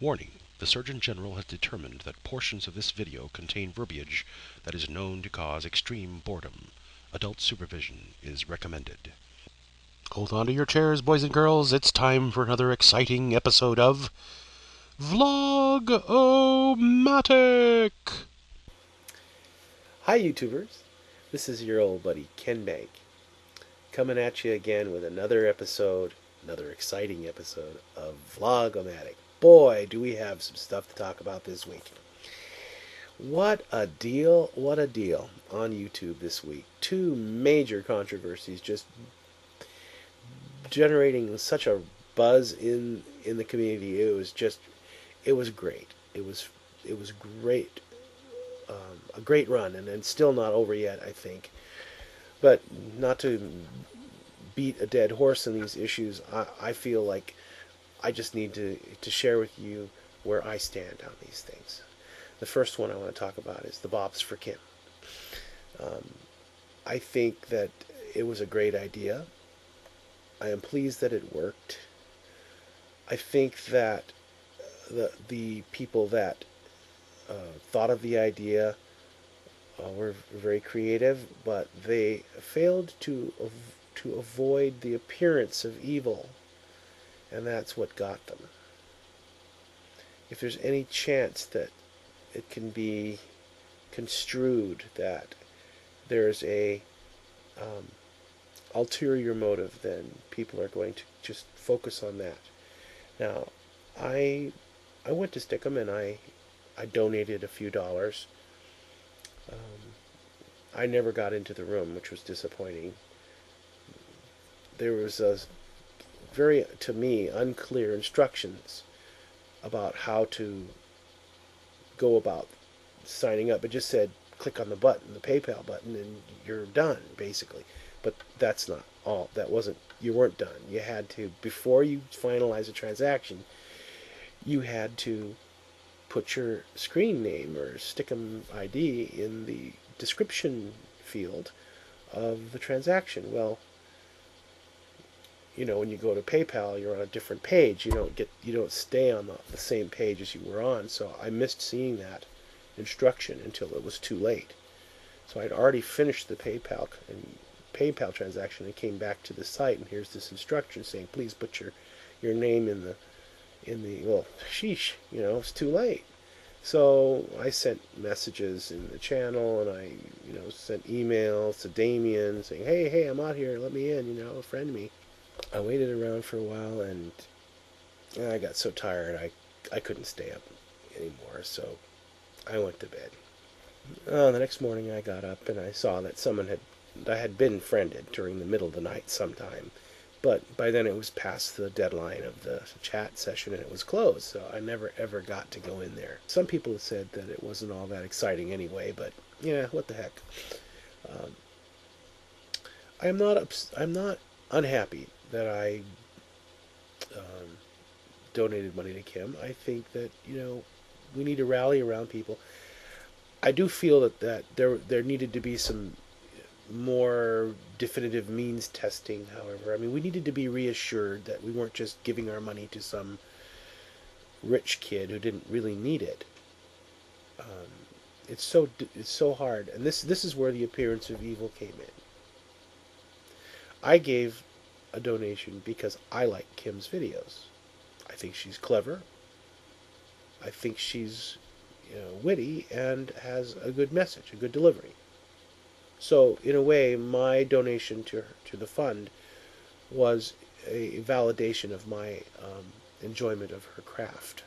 Warning: the Surgeon General has determined that portions of this video contain verbiage that is known to cause extreme boredom. Adult supervision is recommended. Hold on to your chairs, boys and girls. It's time for another exciting episode of Vlog-O-Matic! Hi YouTubers, this is your old buddy Ken Bank, coming at you again with another exciting episode of Vlog-O-Matic. Boy, do we have some stuff to talk about this week. What a deal on YouTube this week. Two major controversies just generating such a buzz in the community. It was great. It was great. A great run, and it's still not over yet, I think. But not to beat a dead horse in these issues, I feel like I just need to share with you where I stand on these things. The first one I want to talk about is the Bobs for Kim. I think that it was a great idea. I am pleased that it worked. I think that the people that thought of the idea were very creative, but they failed to avoid the appearance of evil, and that's what got them. If there's any chance that it can be construed that there's a ulterior motive, then people are going to just focus on that. Now, I went to Stickum and I donated a few dollars. I never got into the room, which was disappointing. There was a very, to me, unclear instructions about how to go about signing up. It just said, click on the button, the PayPal button, and you're done, basically. But that's not all. You weren't done. You had to, before you finalize a transaction, you had to put your screen name or Stickum ID in the description field of the transaction. Well, when you go to PayPal, you're on a different page. You don't stay on the same page as you were on. So I missed seeing that instruction until it was too late. So I'd already finished the PayPal transaction and came back to the site, and here's this instruction saying, please put your name in the well, sheesh, it's too late. So I sent messages in the channel, and I sent emails to Damien saying, hey, I'm out here, let me in, friend me. I waited around for a while, and I got so tired I couldn't stay up anymore, so I went to bed. The next morning I got up and I saw that I had been friended during the middle of the night sometime, but by then it was past the deadline of the chat session and it was closed, so I never ever got to go in there. Some people have said that it wasn't all that exciting anyway, but yeah, what the heck. I'm not unhappy that I donated money to Kim. I think that we need to rally around people. I do feel that there needed to be some more definitive means testing, however. I mean, we needed to be reassured that we weren't just giving our money to some rich kid who didn't really need it. It's so hard, and this is where the appearance of evil came in. I gave a donation because I like Kim's videos. I think she's clever. I think she's witty and has a good message, a good delivery. So, in a way, my donation to the fund was a validation of my enjoyment of her craft.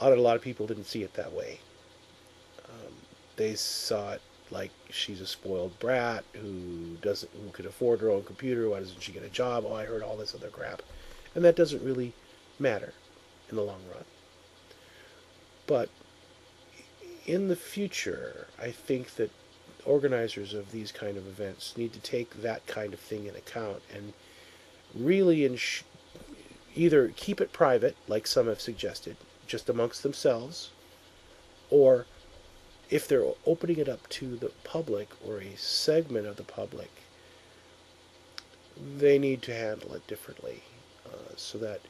A lot of people didn't see it that way. They saw it like she's a spoiled brat who could afford her own computer. Why doesn't she get a job? Oh, I heard all this other crap, and that doesn't really matter in the long run. But in the future, I think that organizers of these kind of events need to take that kind of thing in account and really either keep it private, like some have suggested, just amongst themselves, or if they're opening it up to the public or a segment of the public, they need to handle it differently so that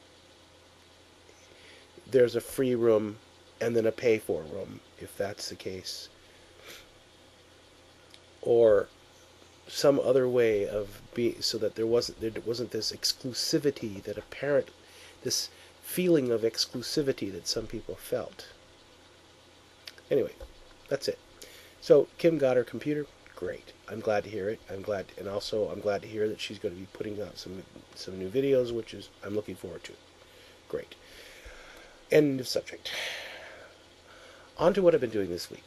there's a free room and then a pay for room, if that's the case, or some other way of being, so that there wasn't this exclusivity that apparent this feeling of exclusivity that some people felt. Anyway, that's it. So Kim got her computer. Great. I'm glad to hear it. I'm glad to hear that she's going to be putting out some new videos, which is I'm looking forward to. Great. End of subject. On to what I've been doing this week.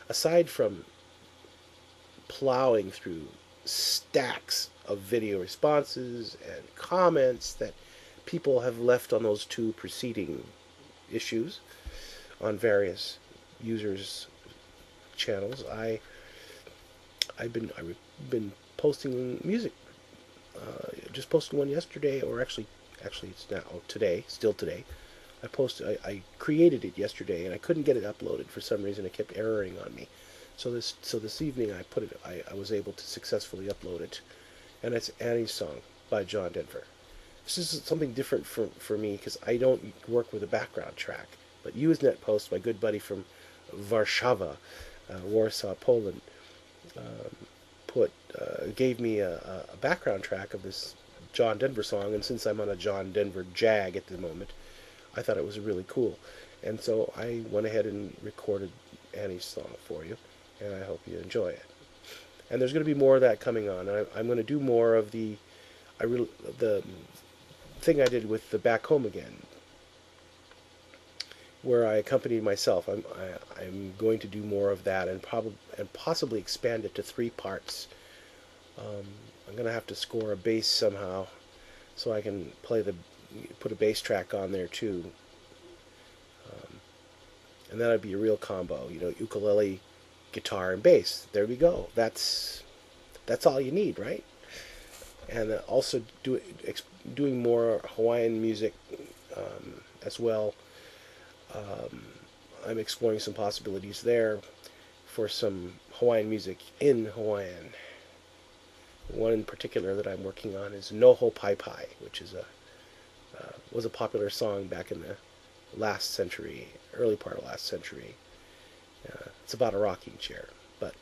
Aside from plowing through stacks of video responses and comments that people have left on those two preceding issues on various users' channels, I've been posting music. Just posted one yesterday, or actually it's now still today. I created it yesterday, and I couldn't get it uploaded for some reason. It kept erroring on me. So this evening I was able to successfully upload it, and it's Annie's Song by John Denver. This is something different for me because I don't work with a background track. But Usenet Post, my good buddy from Warszawa, Warsaw, Poland, gave me a background track of this John Denver song, and since I'm on a John Denver jag at the moment, I thought it was really cool. And so I went ahead and recorded Annie's Song for you, and I hope you enjoy it. And there's going to be more of that coming on. I'm going to do more of the thing I did with the Back Home Again, where I accompanied myself. I'm going to do more of that, and possibly expand it to 3 parts. I'm going to have to score a bass somehow, so I can put a bass track on there too. And that'd be a real combo, ukulele, guitar, and bass. There we go. That's all you need, right? And also doing more Hawaiian music as well. I'm exploring some possibilities there for some Hawaiian music in Hawaiian. One in particular that I'm working on is Noho Pai Pai, which was a popular song back in the early part of last century. It's about a rocking chair, but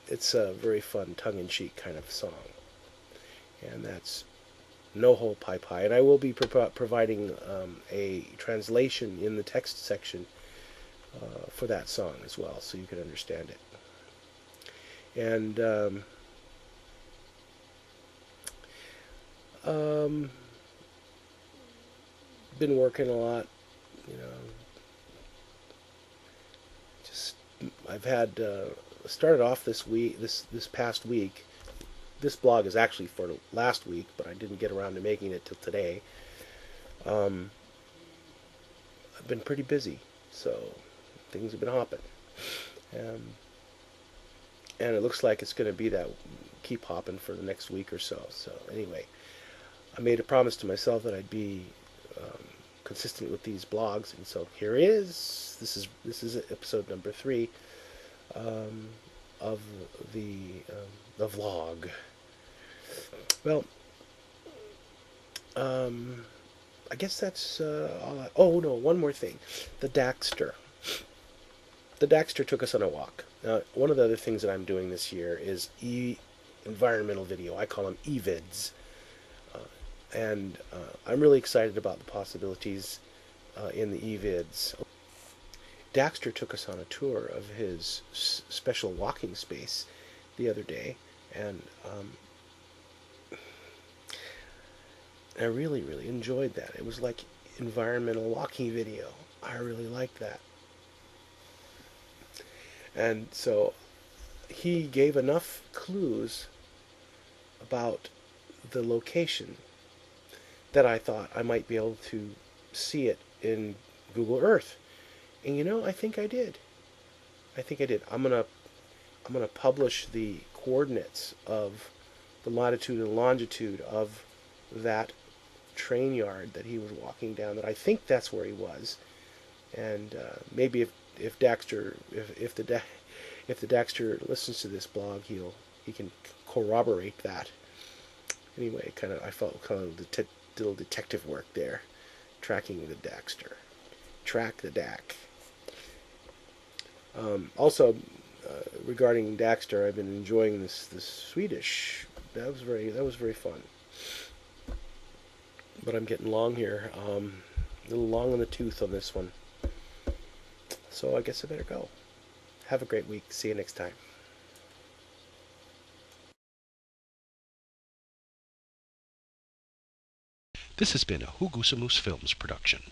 it's a very fun, tongue-in-cheek kind of song. And that's Noho Pai Pai. And I will be providing a translation in the text section for that song as well, so you can understand it. And been working a lot, just I've had started off this past week. This blog is actually for last week, but I didn't get around to making it till today. I've been pretty busy, so things have been hopping, and it looks like it's going to be that keep hopping for the next week or so. So anyway, I made a promise to myself that I'd be consistent with these blogs, and so here it is. This is episode number 3 of the vlog. Well, I guess that's all. Oh no, one more thing. The Daxter. The Daxter took us on a walk. Now, one of the other things that I'm doing this year is environmental video. I call them EVids. And I'm really excited about the possibilities in the EVids. Daxter took us on a tour of his special walking space the other day, and I really, really enjoyed that. It was like environmental walking video. I really liked that. And so he gave enough clues about the location that I thought I might be able to see it in Google Earth. And I think I did. I'm gonna publish the coordinates of the latitude and longitude of that train yard that he was walking down. That I think that's where he was. And maybe if the Daxter listens to this blog, he can corroborate that. Anyway, I felt kind of little detective work there. tracking the Daxter. Track the DAC. Also, regarding Daxter, I've been enjoying this Swedish. That was very fun. But I'm getting long here. A little long on the tooth on this one. So I guess I better go. Have a great week. See you next time. This has been a Hugusamus Films production.